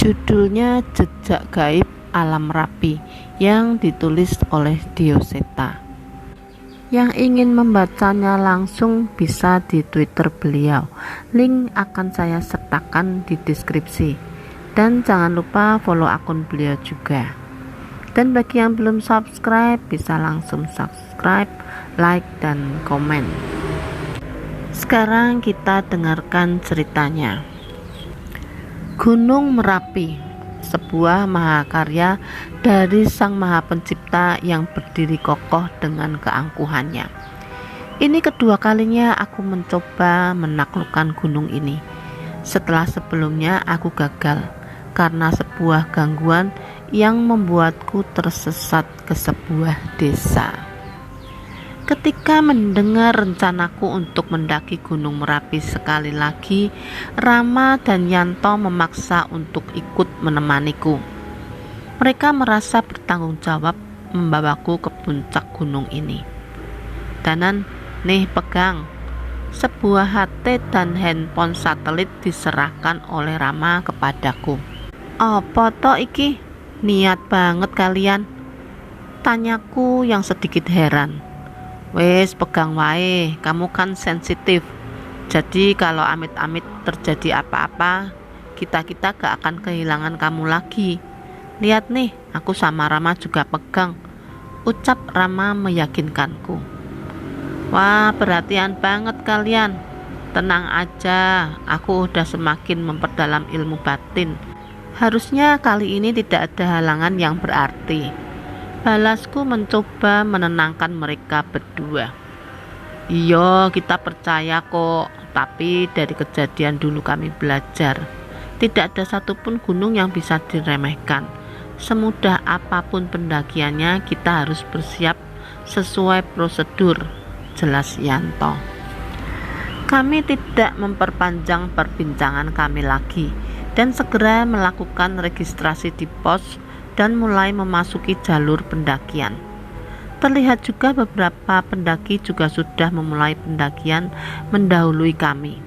Judulnya Jejak Gaib Alam Merapi yang ditulis oleh Dioseta. Yang ingin membacanya langsung bisa di Twitter beliau. Link akan saya sertakan di deskripsi. Dan jangan lupa follow akun beliau juga. Dan bagi yang belum subscribe bisa langsung subscribe, like, dan komen. Sekarang kita dengarkan ceritanya. Gunung Merapi, sebuah mahakarya dari Sang Maha Pencipta yang berdiri kokoh dengan keangkuhannya. Ini kedua kalinya aku mencoba menaklukkan gunung ini. Setelah sebelumnya aku gagal karena sebuah gangguan yang membuatku tersesat ke sebuah desa. Ketika mendengar rencanaku untuk mendaki Gunung Merapi sekali lagi, Rama dan Yanto memaksa untuk ikut menemaniku. Mereka merasa bertanggung jawab membawaku ke puncak gunung ini. Danan, nih pegang. Sebuah HT dan handphone satelit diserahkan oleh Rama kepadaku. Apa toh iki? Niat banget kalian? Tanyaku yang sedikit heran. Wes pegang wae, kamu kan sensitif. Jadi kalau amit-amit terjadi apa-apa, kita gak akan kehilangan kamu lagi. Lihat nih, aku sama Rama juga pegang. Ucap Rama meyakinkanku. Wah, perhatian banget kalian. Tenang aja, aku udah semakin memperdalam ilmu batin. Harusnya kali ini tidak ada halangan yang berarti. Balasku mencoba menenangkan mereka berdua. Iya, kita percaya kok. Tapi dari kejadian dulu kami belajar. Tidak ada satupun gunung yang bisa diremehkan. Semudah apapun pendakiannya, kita harus bersiap sesuai prosedur, jelas Yanto. Kami tidak memperpanjang perbincangan kami lagi dan segera melakukan registrasi di pos dan mulai memasuki jalur pendakian. Terlihat juga beberapa pendaki juga sudah memulai pendakian mendahului kami.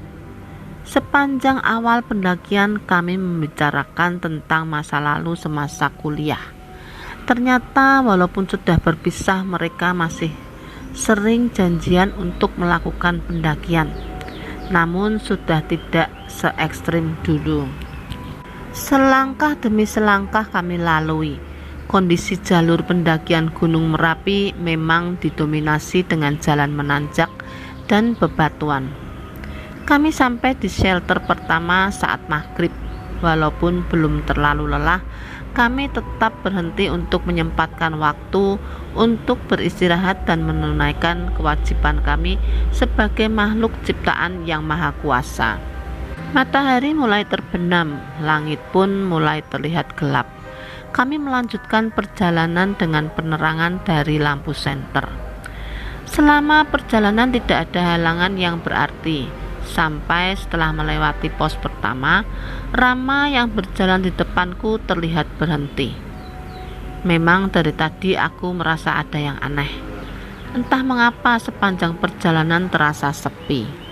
Sepanjang awal pendakian kami membicarakan tentang masa lalu semasa kuliah. Ternyata walaupun sudah berpisah, mereka masih sering janjian untuk melakukan pendakian. Namun sudah tidak se ekstrim dulu. Selangkah demi selangkah kami lalui. Kondisi jalur pendakian Gunung Merapi memang didominasi dengan jalan menanjak dan bebatuan. Kami sampai di shelter pertama saat maghrib. Walaupun belum terlalu lelah, kami tetap berhenti untuk menyempatkan waktu untuk beristirahat dan menunaikan kewajiban kami sebagai makhluk ciptaan yang maha kuasa. Matahari mulai terbenam, langit pun mulai terlihat gelap. Kami melanjutkan perjalanan dengan penerangan dari lampu senter. Selama perjalanan tidak ada halangan yang berarti. Sampai setelah melewati pos pertama, Rama yang berjalan di depanku terlihat berhenti. Memang dari tadi aku merasa ada yang aneh. Entah mengapa sepanjang perjalanan terasa sepi.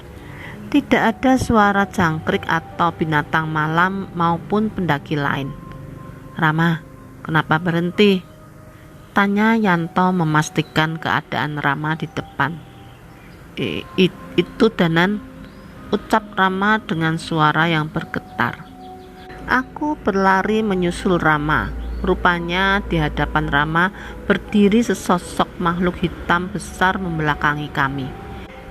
Tidak ada suara jangkrik atau binatang malam maupun pendaki lain. Rama, kenapa berhenti? Tanya Yanto memastikan keadaan Rama di depan. Itu Danan, ucap Rama dengan suara yang bergetar. Aku berlari menyusul Rama. Rupanya di hadapan Rama berdiri sesosok makhluk hitam besar membelakangi kami.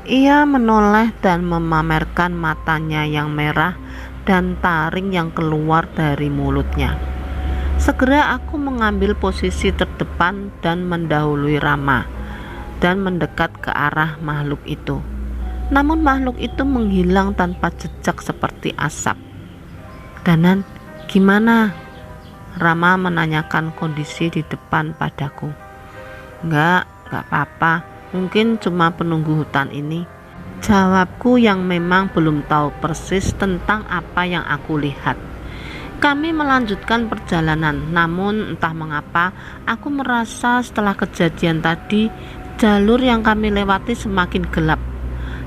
Ia menoleh dan memamerkan matanya yang merah dan taring yang keluar dari mulutnya. Segera aku mengambil posisi terdepan dan mendahului Rama dan mendekat ke arah makhluk itu. Namun makhluk itu menghilang tanpa jejak seperti asap. Danan, gimana? Rama menanyakan kondisi di depan padaku. Enggak apa-apa. Mungkin cuma penunggu hutan ini. Jawabku yang memang belum tahu persis tentang apa yang aku lihat. Kami melanjutkan perjalanan, namun entah mengapa aku merasa setelah kejadian tadi jalur yang kami lewati semakin gelap.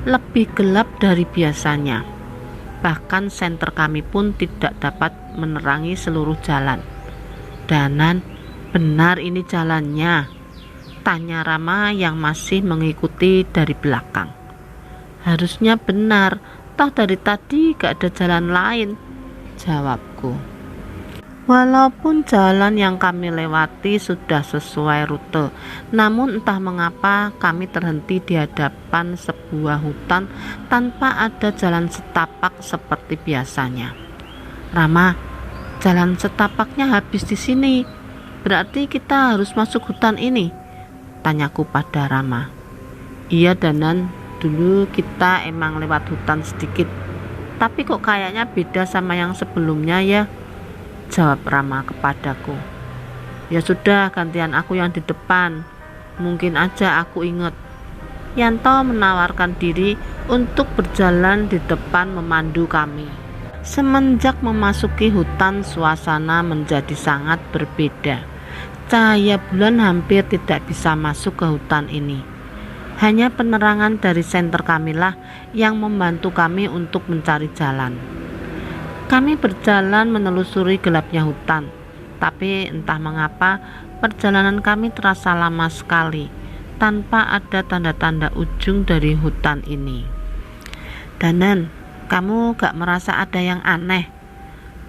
Lebih gelap dari biasanya. Bahkan senter kami pun tidak dapat menerangi seluruh jalan. "Danan, benar ini jalannya?" tanya Rama yang masih mengikuti dari belakang. "Harusnya benar, toh dari tadi gak ada jalan lain," jawabku. Walaupun jalan yang kami lewati sudah sesuai rute, namun entah mengapa kami terhenti di hadapan sebuah hutan tanpa ada jalan setapak seperti biasanya. "Rama, jalan setapaknya habis di sini. Berarti kita harus masuk hutan ini?" tanyaku pada Rama. "Iya Danan, dulu kita emang lewat hutan sedikit, tapi kok kayaknya beda sama yang sebelumnya ya," jawab Rama kepadaku. "Ya sudah, gantian aku yang di depan. Mungkin aja aku ingat." Yanto menawarkan diri untuk berjalan di depan memandu kami. Semenjak memasuki hutan, suasana menjadi sangat berbeda. Cahaya bulan hampir tidak bisa masuk ke hutan ini. Hanya penerangan dari senter kamilah yang membantu kami untuk mencari jalan. Kami berjalan menelusuri gelapnya hutan, tapi entah mengapa perjalanan kami terasa lama sekali tanpa ada tanda-tanda ujung dari hutan ini. "Danan, kamu gak merasa ada yang aneh?"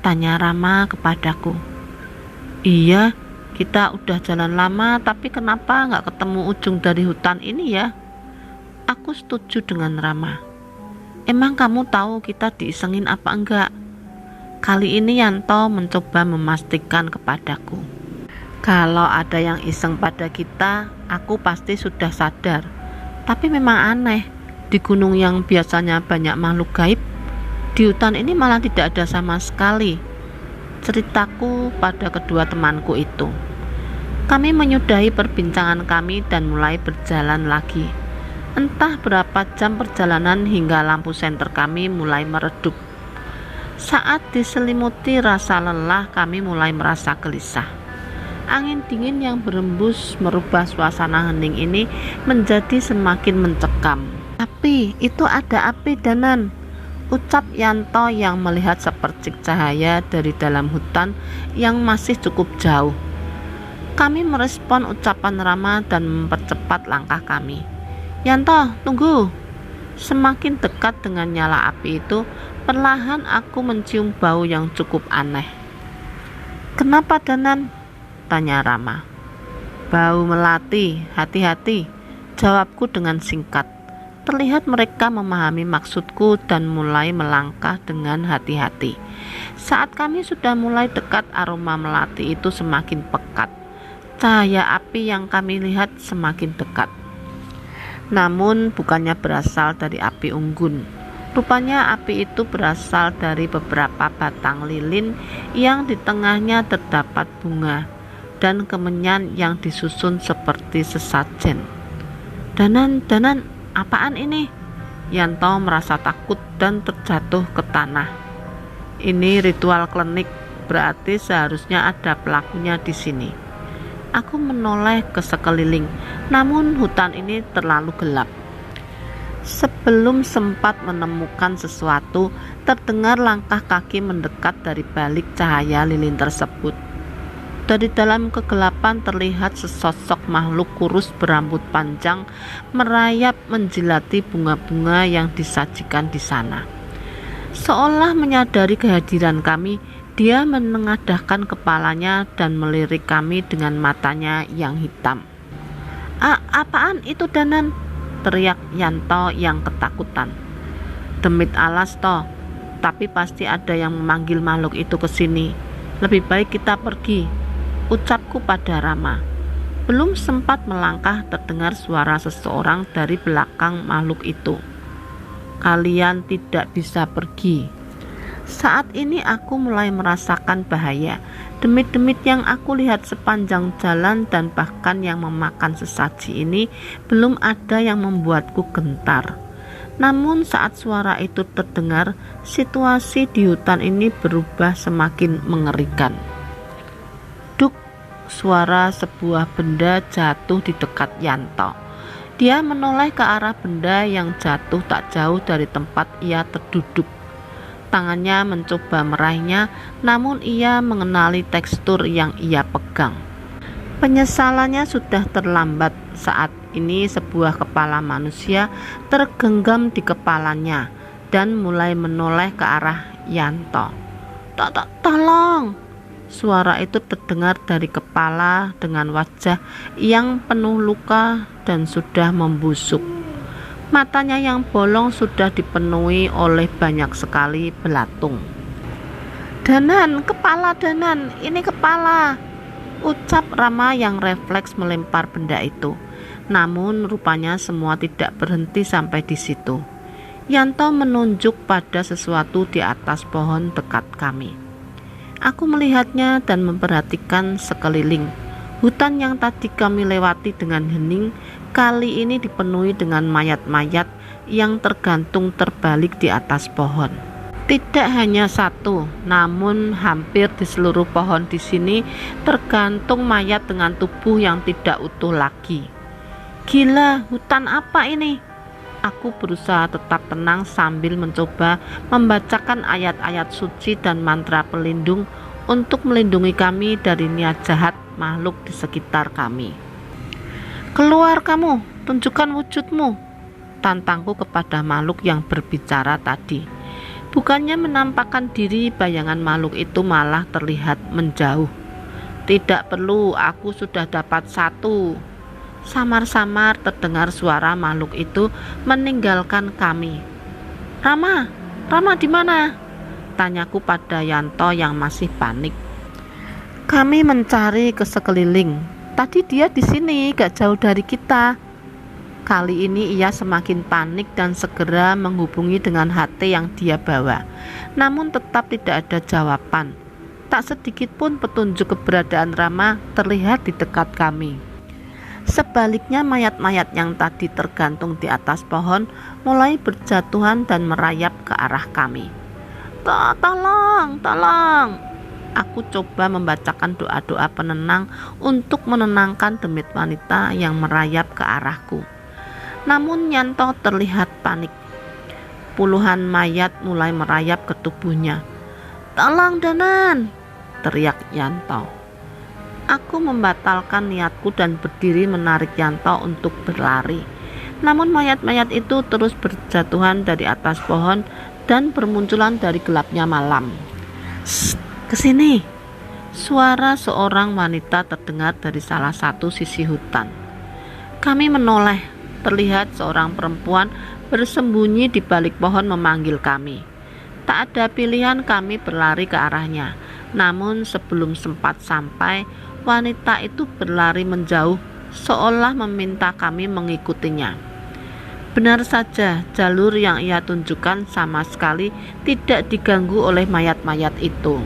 tanya Rama kepadaku. "Iya, kita udah jalan lama, tapi kenapa gak ketemu ujung dari hutan ini ya?" Aku setuju dengan Rama. "Emang kamu tahu kita diisengin apa enggak?" Kali ini Yanto mencoba memastikan kepadaku. "Kalau ada yang iseng pada kita, aku pasti sudah sadar. Tapi memang aneh, di gunung yang biasanya banyak makhluk gaib, di hutan ini malah tidak ada sama sekali," ceritaku pada kedua temanku itu. Kami menyudahi perbincangan kami dan mulai berjalan lagi. Entah berapa jam perjalanan hingga lampu senter kami mulai meredup. Saat diselimuti rasa lelah, kami mulai merasa gelisah. Angin dingin yang berembus merubah suasana hening ini menjadi semakin mencekam. "Api, itu ada api Danan," ucap Yanto yang melihat sepercik cahaya dari dalam hutan yang masih cukup jauh. Kami merespon ucapan Rama dan mempercepat langkah kami. "Yanto, tunggu!" Semakin dekat dengan nyala api itu, perlahan aku mencium bau yang cukup aneh. "Kenapa Danan?" tanya Rama. "Bau melati, hati-hati," jawabku dengan singkat. Terlihat mereka memahami maksudku dan mulai melangkah dengan hati-hati. Saat kami sudah mulai dekat, aroma melati itu semakin pekat. Cahaya api yang kami lihat semakin dekat. Namun bukannya berasal dari api unggun. Rupanya api itu berasal dari beberapa batang lilin yang di tengahnya terdapat bunga dan kemenyan yang disusun seperti sesajen. Danan, apaan ini?" Yanto merasa takut dan terjatuh ke tanah. "Ini ritual klinik, berarti seharusnya ada pelakunya di sini." Aku menoleh ke sekeliling, namun hutan ini terlalu gelap. Sebelum sempat menemukan sesuatu, terdengar langkah kaki mendekat dari balik cahaya lilin tersebut. Dari dalam kegelapan terlihat sesosok makhluk kurus berambut panjang merayap menjilati bunga-bunga yang disajikan di sana. Seolah menyadari kehadiran kami, dia menengadahkan kepalanya dan melirik kami dengan matanya yang hitam. Apaan itu Danan?" teriak Yanto yang ketakutan. "Demit alas toh, tapi pasti ada yang memanggil makhluk itu ke sini. Lebih baik kita pergi," ucapku pada Rama. Belum sempat melangkah terdengar suara seseorang dari belakang makhluk itu. "Kalian tidak bisa pergi." Saat ini aku mulai merasakan bahaya. Demit-demit yang aku lihat sepanjang jalan dan bahkan yang memakan sesaji ini belum ada yang membuatku gentar. Namun saat suara itu terdengar, situasi di hutan ini berubah semakin mengerikan. Duk, suara sebuah benda jatuh di dekat Yanto. Dia menoleh ke arah benda yang jatuh tak jauh dari tempat ia terduduk. Tangannya mencoba meraihnya, namun ia mengenali tekstur yang ia pegang. Penyesalannya sudah terlambat. Saat ini sebuah kepala manusia tergenggam di kepalanya dan mulai menoleh ke arah Yanto. Tolong! Suara itu terdengar dari kepala dengan wajah yang penuh luka dan sudah membusuk. Matanya yang bolong sudah dipenuhi oleh banyak sekali belatung. Danan, kepala Danan, ini kepala, ucap Rama yang refleks melempar benda itu. Namun rupanya semua tidak berhenti sampai di situ. Yanto menunjuk pada sesuatu di atas pohon dekat kami. Aku melihatnya dan memperhatikan sekeliling. Hutan yang tadi kami lewati dengan hening, kali ini dipenuhi dengan mayat-mayat yang tergantung terbalik di atas pohon. Tidak hanya satu, namun hampir di seluruh pohon di sini tergantung mayat dengan tubuh yang tidak utuh lagi. Gila, hutan apa ini? Aku berusaha tetap tenang sambil mencoba membacakan ayat-ayat suci dan mantra pelindung untuk melindungi kami dari niat jahat makhluk di sekitar kami. Keluar kamu, tunjukkan wujudmu, tantangku kepada makhluk yang berbicara tadi. Bukannya menampakkan diri, bayangan makhluk itu malah terlihat menjauh. Tidak perlu, aku sudah dapat satu. Samar-samar terdengar suara makhluk itu meninggalkan kami. Rama di mana? Tanyaku pada Yanto yang masih panik. Kami mencari ke sekeliling. Tadi dia di sini, gak jauh dari kita. Kali ini ia semakin panik dan segera menghubungi dengan HT yang dia bawa. Namun tetap tidak ada jawaban. Tak sedikit pun petunjuk keberadaan Rama terlihat di dekat kami. Sebaliknya mayat-mayat yang tadi tergantung di atas pohon mulai berjatuhan dan merayap ke arah kami. Tolong! Aku coba membacakan doa-doa penenang untuk menenangkan demit wanita yang merayap ke arahku. Namun Yanto terlihat panik. Puluhan mayat mulai merayap ke tubuhnya. Tolong Danan! Teriak Yanto. Aku membatalkan niatku dan berdiri menarik Yanto untuk berlari. Namun mayat-mayat itu terus berjatuhan dari atas pohon dan bermunculan dari gelapnya malam. Kesini, suara seorang wanita terdengar dari salah satu sisi hutan. Kami menoleh, terlihat seorang perempuan bersembunyi di balik pohon memanggil kami. Tak ada pilihan, kami berlari ke arahnya. Namun sebelum sempat sampai, wanita itu berlari menjauh, seolah meminta kami mengikutinya. Benar saja, jalur yang ia tunjukkan sama sekali tidak diganggu oleh mayat-mayat itu.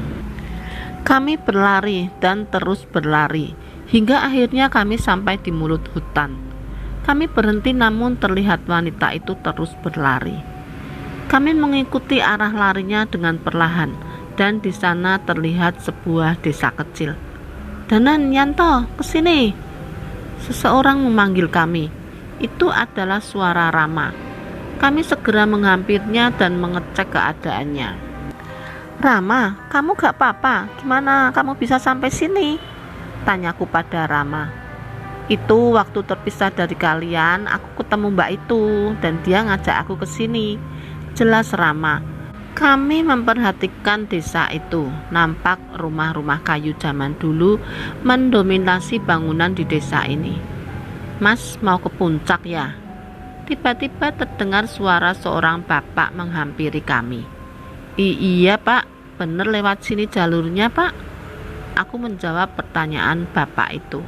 Kami berlari dan terus berlari, hingga akhirnya kami sampai di mulut hutan. Kami berhenti namun terlihat wanita itu terus berlari. Kami mengikuti arah larinya dengan perlahan, dan di sana terlihat sebuah desa kecil. Danan, Yanto, kesini! Seseorang memanggil kami. Itu adalah suara Rama. Kami segera menghampirnya dan mengecek keadaannya. Rama, kamu gak apa-apa? Gimana kamu bisa sampai sini? Tanyaku pada Rama. Itu waktu terpisah dari kalian, aku ketemu mbak itu dan dia ngajak aku ke sini. Jelas Rama. Kami memperhatikan desa itu. Nampak rumah-rumah kayu zaman dulu mendominasi bangunan di desa ini. Mas mau ke puncak ya? Tiba-tiba terdengar suara seorang bapak menghampiri kami. Iya pak, bener lewat sini jalurnya pak. Aku menjawab pertanyaan bapak itu.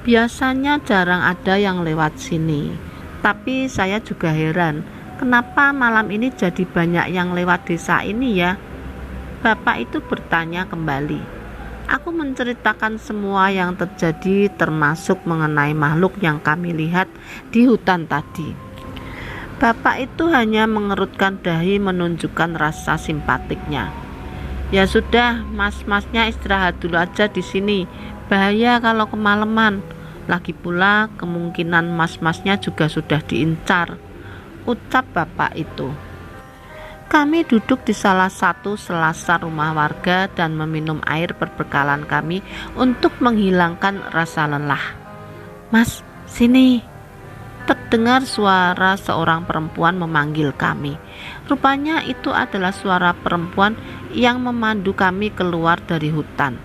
Biasanya jarang ada yang lewat sini, tapi saya juga heran, kenapa malam ini jadi banyak yang lewat desa ini ya? Bapak itu bertanya kembali. Aku menceritakan semua yang terjadi, termasuk mengenai makhluk yang kami lihat di hutan tadi. Bapak itu hanya mengerutkan dahi menunjukkan rasa simpatiknya. Ya sudah, mas-masnya istirahat dulu aja di sini. Bahaya kalau kemalaman. Lagi pula kemungkinan mas-masnya juga sudah diincar, ucap bapak itu. Kami duduk di salah satu selasar rumah warga dan meminum air perbekalan kami untuk menghilangkan rasa lelah. "Mas, sini!" Terdengar suara seorang perempuan memanggil kami. Rupanya itu adalah suara perempuan yang memandu kami keluar dari hutan.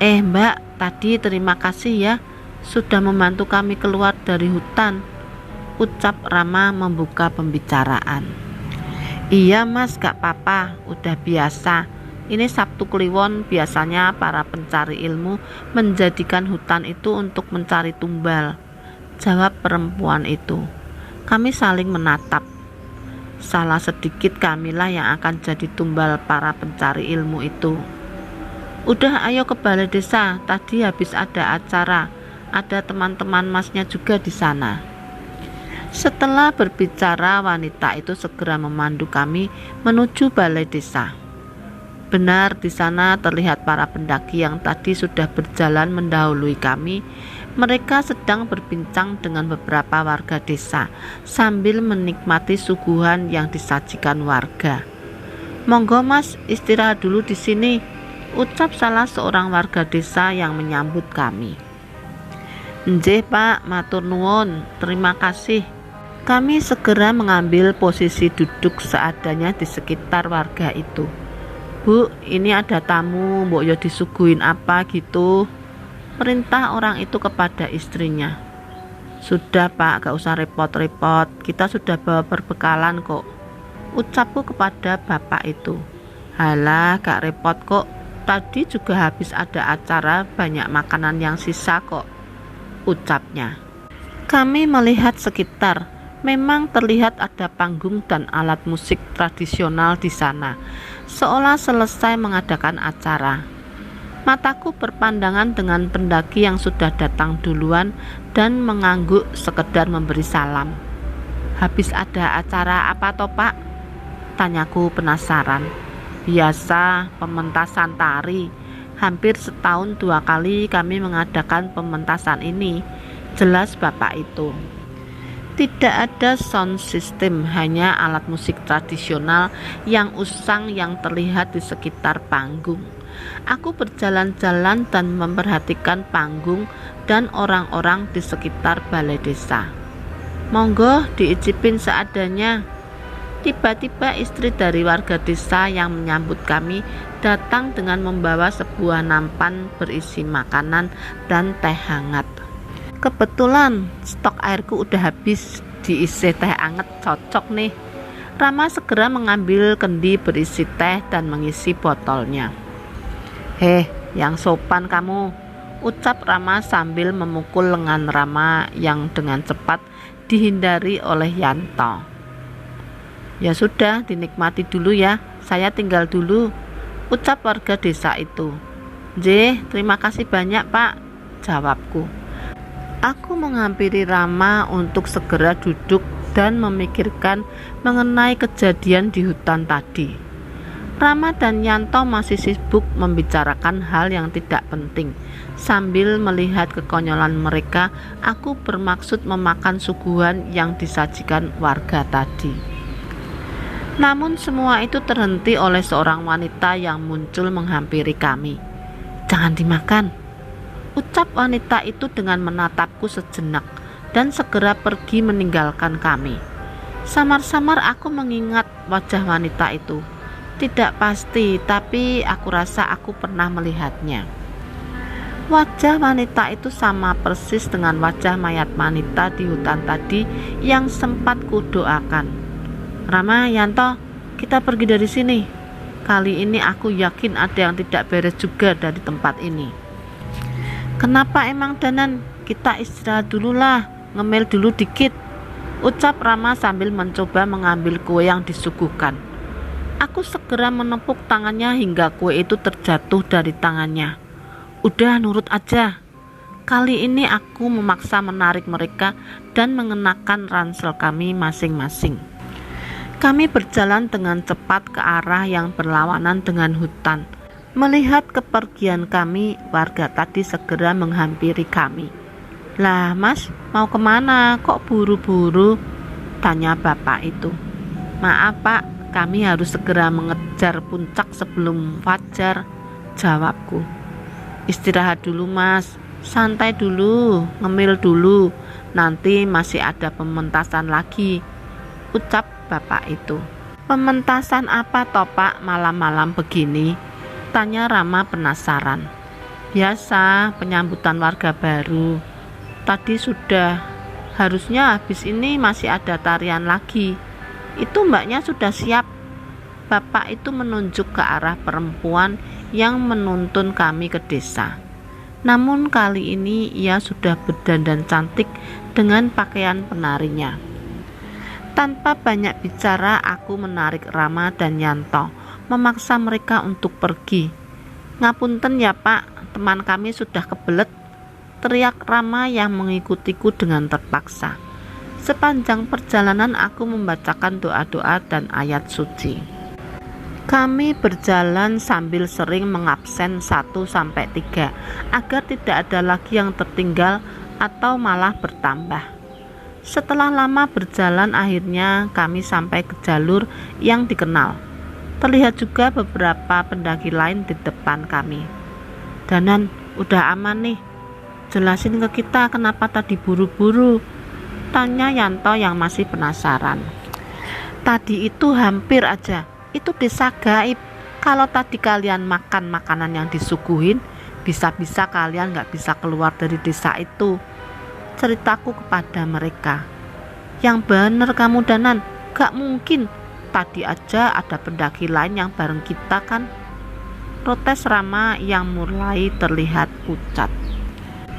Mbak, tadi terima kasih ya, sudah membantu kami keluar dari hutan," ucap Rama membuka pembicaraan. "Iya mas, gak apa-apa, udah biasa. Ini Sabtu Kliwon, biasanya para pencari ilmu menjadikan hutan itu untuk mencari tumbal," jawab perempuan itu. Kami saling menatap. Salah sedikit kamilah yang akan jadi tumbal para pencari ilmu itu. "Udah, ayo ke balai desa, tadi habis ada acara. Ada teman-teman masnya juga di sana." Setelah berbicara, wanita itu segera memandu kami menuju balai desa. Benar, di sana terlihat para pendaki yang tadi sudah berjalan mendahului kami. Mereka sedang berbincang dengan beberapa warga desa sambil menikmati suguhan yang disajikan warga. "Monggo mas, istirahat dulu di sini," ucap salah seorang warga desa yang menyambut kami. "Nggih pak, matur nuwun, terima kasih." Kami segera mengambil posisi duduk seadanya di sekitar warga itu. "Bu, ini ada tamu, mbok yo disuguhin apa gitu," perintah orang itu kepada istrinya. "Sudah pak, gak usah repot-repot, kita sudah bawa perbekalan kok," ucapku kepada bapak itu. "Halah, gak repot kok, tadi juga habis ada acara, banyak makanan yang sisa kok," ucapnya. Kami melihat sekitar. Memang terlihat ada panggung dan alat musik tradisional di sana, seolah selesai mengadakan acara. Mataku berpandangan dengan pendaki yang sudah datang duluan dan mengangguk sekedar memberi salam. "Habis ada acara apa toh pak?" tanyaku penasaran. "Biasa, pementasan tari. Hampir setahun 2 kali kami mengadakan pementasan ini," jelas bapak itu. Tidak ada sound system, hanya alat musik tradisional yang usang yang terlihat di sekitar panggung. Aku berjalan-jalan dan memperhatikan panggung dan orang-orang di sekitar balai desa. "Monggo diicipin seadanya." Tiba-tiba istri dari warga desa yang menyambut kami datang dengan membawa sebuah nampan berisi makanan dan teh hangat. Kebetulan stok airku udah habis, diisi teh hangat cocok nih. Rama segera mengambil kendi berisi teh dan mengisi botolnya. Yang sopan kamu," ucap Rama sambil memukul lengan Rama yang dengan cepat dihindari oleh Yanto. "Ya sudah, dinikmati dulu ya, saya tinggal dulu," ucap warga desa itu. "Nggih, terima kasih banyak pak," jawabku. Aku menghampiri Rama untuk segera duduk dan memikirkan mengenai kejadian di hutan tadi. Rama dan Yanto masih sibuk membicarakan hal yang tidak penting. Sambil melihat kekonyolan mereka, aku bermaksud memakan suguhan yang disajikan warga tadi. Namun semua itu terhenti oleh seorang wanita yang muncul menghampiri kami. "Jangan dimakan," ucap wanita itu dengan menatapku sejenak dan segera pergi meninggalkan kami. Samar-samar aku mengingat wajah wanita itu. Tidak pasti, tapi aku rasa aku pernah melihatnya. Wajah wanita itu sama persis dengan wajah mayat wanita di hutan tadi yang sempat kudoakan. "Rama, Yanto, kita pergi dari sini. Kali ini aku yakin ada yang tidak beres juga dari tempat ini." "Kenapa emang Danan? Kita istirahat dulu lah, ngemil dulu dikit," ucap Rama sambil mencoba mengambil kue yang disuguhkan. Aku segera menepuk tangannya hingga kue itu terjatuh dari tangannya. "Udah, nurut aja." Kali ini aku memaksa menarik mereka dan mengenakan ransel kami masing-masing. Kami berjalan dengan cepat ke arah yang berlawanan dengan hutan. Melihat kepergian kami, warga tadi segera menghampiri kami. "Lah mas, mau kemana? Kok buru-buru?" tanya bapak itu. "Maaf pak, Kami harus segera mengejar puncak sebelum fajar, jawabku. Istirahat dulu mas, santai dulu, ngemil dulu, nanti masih ada pementasan lagi, ucap bapak itu. Pementasan apa toh pak malam-malam begini? Tanya Rama penasaran. Biasa penyambutan warga baru. Tadi sudah, harusnya habis ini masih ada tarian lagi. Itu mbaknya sudah siap. Bapak itu menunjuk ke arah perempuan yang menuntun kami ke desa. Namun kali ini ia sudah berdandan cantik dengan pakaian penarinya. Tanpa banyak bicara, aku menarik Rama dan Yanto, memaksa mereka untuk pergi. Ngapunten ya pak, teman kami sudah kebelet, teriak Rama yang mengikutiku dengan terpaksa. Sepanjang perjalanan aku membacakan doa-doa dan ayat suci. Kami berjalan sambil sering mengabsen 1-3 agar tidak ada lagi yang tertinggal atau malah bertambah. Setelah lama berjalan, akhirnya kami sampai ke jalur yang dikenal. Terlihat juga beberapa pendaki lain di depan kami. Danan, udah aman nih. Jelasin ke kita kenapa tadi buru-buru, tanya Yanto yang masih penasaran. Tadi itu hampir aja. Itu desa gaib. Kalau tadi kalian makan makanan yang disuguhin, bisa-bisa kalian gak bisa keluar dari desa itu, ceritaku kepada mereka. Yang bener kamu Danan, gak mungkin. Tadi aja ada pendaki lain yang bareng kita kan, protes Rama yang mulai terlihat pucat.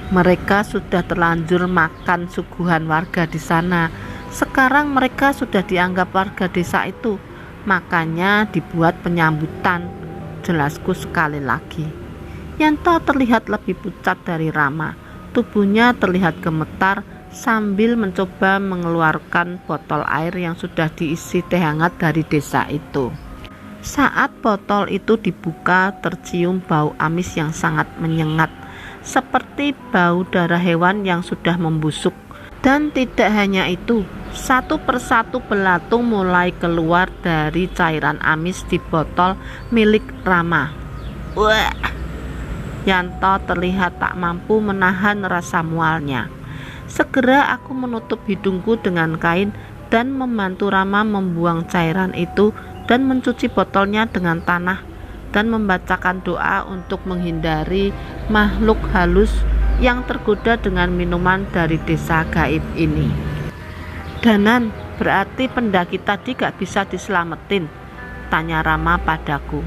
Mereka sudah terlanjur makan suguhan warga di sana. Sekarang mereka sudah dianggap warga desa itu, makanya dibuat penyambutan, jelasku sekali lagi. Yanto terlihat lebih pucat dari Rama. Tubuhnya terlihat gemetar sambil mencoba mengeluarkan botol air yang sudah diisi teh hangat dari desa itu. Saat botol itu dibuka, tercium bau amis yang sangat menyengat, seperti bau darah hewan yang sudah membusuk. Dan tidak hanya itu, satu persatu belatung mulai keluar dari cairan amis di botol milik Rama. Wah! Yanto terlihat tak mampu menahan rasa mualnya. Segera aku menutup hidungku dengan kain dan membantu Rama membuang cairan itu dan mencuci botolnya dengan tanah dan membacakan doa untuk menghindari makhluk halus yang tergoda dengan minuman dari desa gaib ini. Danan, berarti pendaki tadi gak bisa diselamatin, tanya Rama padaku.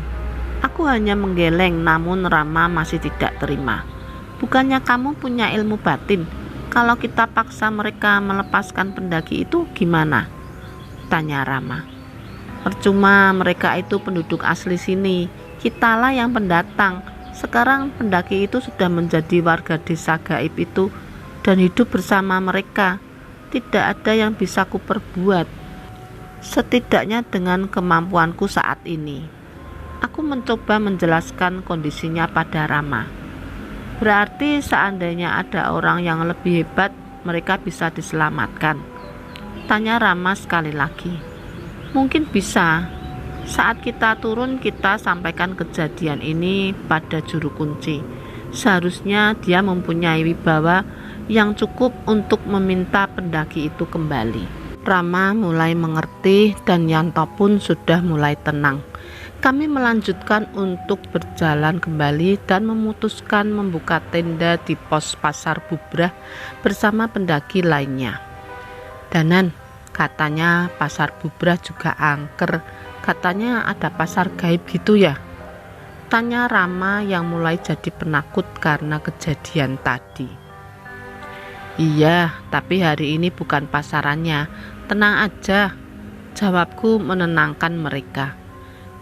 Aku hanya menggeleng, namun Rama masih tidak terima. Bukannya kamu punya ilmu batin? Kalau kita paksa mereka melepaskan pendaki itu gimana? Tanya Rama. Percuma, mereka itu penduduk asli sini, kitalah yang pendatang. Sekarang pendaki itu sudah menjadi warga desa gaib itu dan hidup bersama mereka. Tidak ada yang bisa kuperbuat, setidaknya dengan kemampuanku saat ini. Aku mencoba menjelaskan kondisinya pada Rama. Berarti seandainya ada orang yang lebih hebat, mereka bisa diselamatkan, tanya Rama sekali lagi. Mungkin bisa. Saat kita turun, kita sampaikan kejadian ini pada juru kunci. Seharusnya dia mempunyai wibawa yang cukup untuk meminta pendaki itu kembali. Rama mulai mengerti dan Yanto pun sudah mulai tenang. Kami melanjutkan untuk berjalan kembali dan memutuskan membuka tenda di pos pasar Bubrah bersama pendaki lainnya. Danan, katanya pasar Bubrah juga angker. Katanya ada pasar gaib gitu ya? Tanya Rama yang mulai jadi penakut karena kejadian tadi. Iya, tapi hari ini bukan pasarannya. Tenang aja, jawabku menenangkan mereka.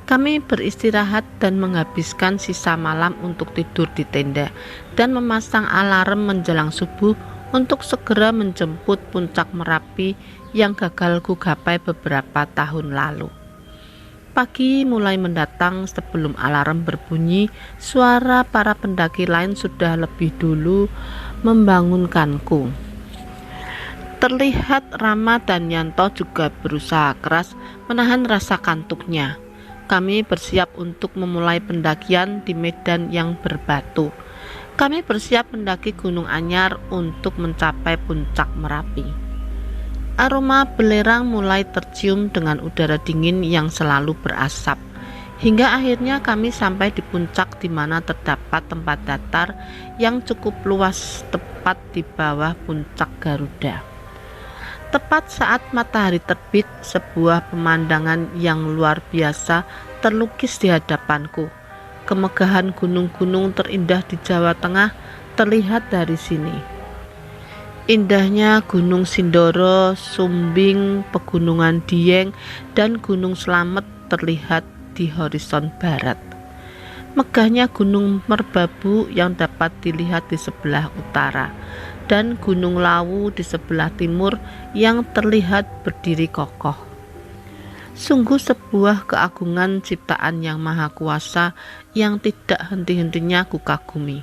Kami beristirahat dan menghabiskan sisa malam untuk tidur di tenda dan memasang alarm menjelang subuh untuk segera menjemput puncak Merapi yang gagal ku gapai beberapa tahun lalu. Pagi mulai mendatang. Sebelum alarm berbunyi, suara para pendaki lain sudah lebih dulu membangunkanku. Terlihat Rama dan Yanto juga berusaha keras menahan rasa kantuknya. Kami bersiap untuk memulai pendakian di medan yang berbatu. Kami bersiap mendaki Gunung Anyar untuk mencapai puncak Merapi. Aroma belerang mulai tercium dengan udara dingin yang selalu berasap. Hingga akhirnya kami sampai di puncak di mana terdapat tempat datar yang cukup luas tepat di bawah puncak Garuda. Tepat saat matahari terbit, sebuah pemandangan yang luar biasa terlukis di hadapanku. Kemegahan gunung-gunung terindah di Jawa Tengah terlihat dari sini. Indahnya Gunung Sindoro, Sumbing, Pegunungan Dieng, dan Gunung Slamet terlihat di horizon barat. Megahnya Gunung Merbabu yang dapat dilihat di sebelah utara, dan Gunung Lawu di sebelah timur yang terlihat berdiri kokoh. Sungguh sebuah keagungan ciptaan yang maha kuasa yang tidak henti-hentinya kukagumi.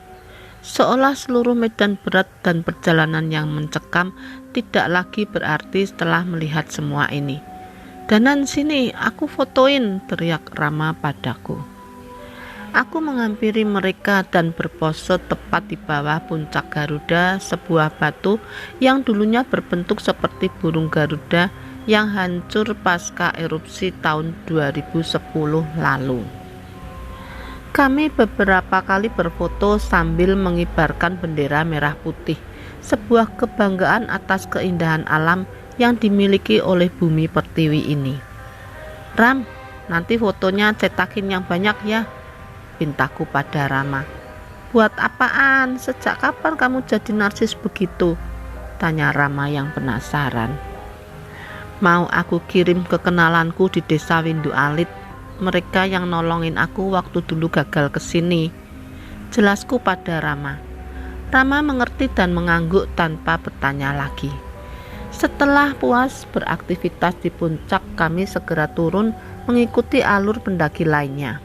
Seolah seluruh medan berat dan perjalanan yang mencekam tidak lagi berarti setelah melihat semua ini. "Danan sini, aku fotoin," teriak Rama padaku. Aku menghampiri mereka dan berpose tepat di bawah puncak Garuda, sebuah batu yang dulunya berbentuk seperti burung Garuda yang hancur pasca erupsi tahun 2010 lalu. Kami beberapa kali berfoto sambil mengibarkan bendera merah putih, sebuah kebanggaan atas keindahan alam yang dimiliki oleh bumi pertiwi ini. "Ram, nanti fotonya cetakin yang banyak ya," pintaku pada Rama. "Buat apaan? Sejak kapan kamu jadi narsis begitu?" tanya Rama yang penasaran. "Mau aku kirim ke kenalanku di desa Windu Alit, mereka yang nolongin aku waktu dulu gagal kesini," jelasku pada Rama. Rama mengerti dan mengangguk tanpa bertanya lagi. Setelah puas beraktivitas di puncak, kami segera turun mengikuti alur pendaki lainnya.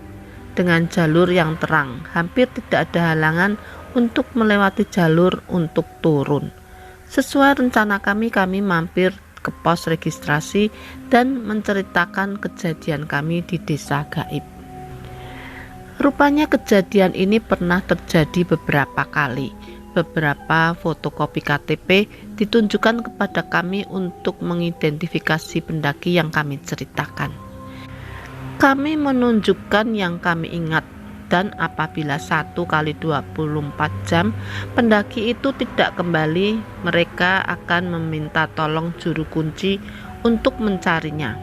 Dengan jalur yang terang, hampir tidak ada halangan untuk melewati jalur untuk turun. Sesuai rencana kami mampir ke pos registrasi dan menceritakan kejadian kami di desa gaib. Rupanya kejadian ini pernah terjadi beberapa kali. Beberapa fotokopi KTP ditunjukkan kepada kami untuk mengidentifikasi pendaki yang kami ceritakan. Kami menunjukkan yang kami ingat, dan apabila 1 kali 24 jam pendaki itu tidak kembali, mereka akan meminta tolong juru kunci untuk mencarinya.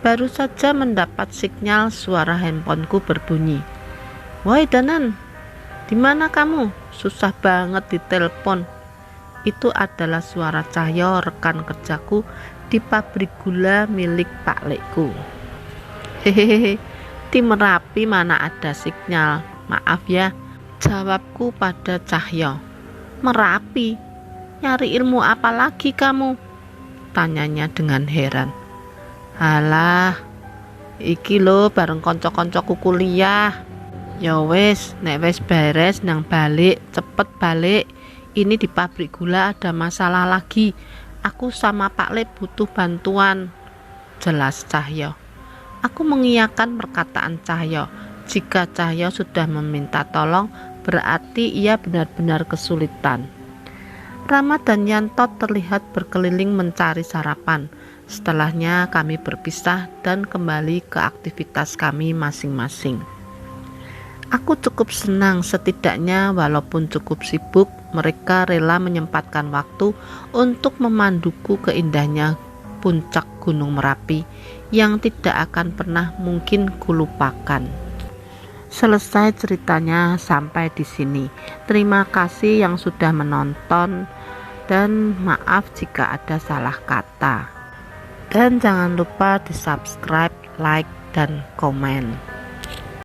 Baru saja mendapat sinyal suara handphoneku berbunyi. "Woi Danan, di mana kamu? Susah banget ditelepon." Itu adalah suara Cahyo, rekan kerjaku di pabrik gula milik Pak Lekku. "Hehehe, di Merapi mana ada sinyal, maaf ya," jawabku pada Cahyo. "Merapi? Nyari ilmu apa lagi kamu?" tanyanya dengan heran. "Halah, iki lo bareng konco-koncoku kuliah." "Ya wes, nek wes beres nang balik, cepet balik. Ini di pabrik gula ada masalah lagi. Aku sama Pak Lek butuh bantuan," jelas Cahyo. Aku mengiyakan perkataan Cahyo. Jika Cahyo sudah meminta tolong, berarti ia benar-benar kesulitan. Rama dan Yanto terlihat berkeliling mencari sarapan. Setelahnya kami berpisah dan kembali ke aktivitas kami masing-masing. Aku cukup senang, setidaknya walaupun cukup sibuk, mereka rela menyempatkan waktu untuk memanduku ke indahnya puncak Gunung Merapi yang tidak akan pernah mungkin kulupakan. Selesai ceritanya sampai di sini. Terima kasih yang sudah menonton dan maaf jika ada salah kata. Dan jangan lupa di subscribe, like, dan komen.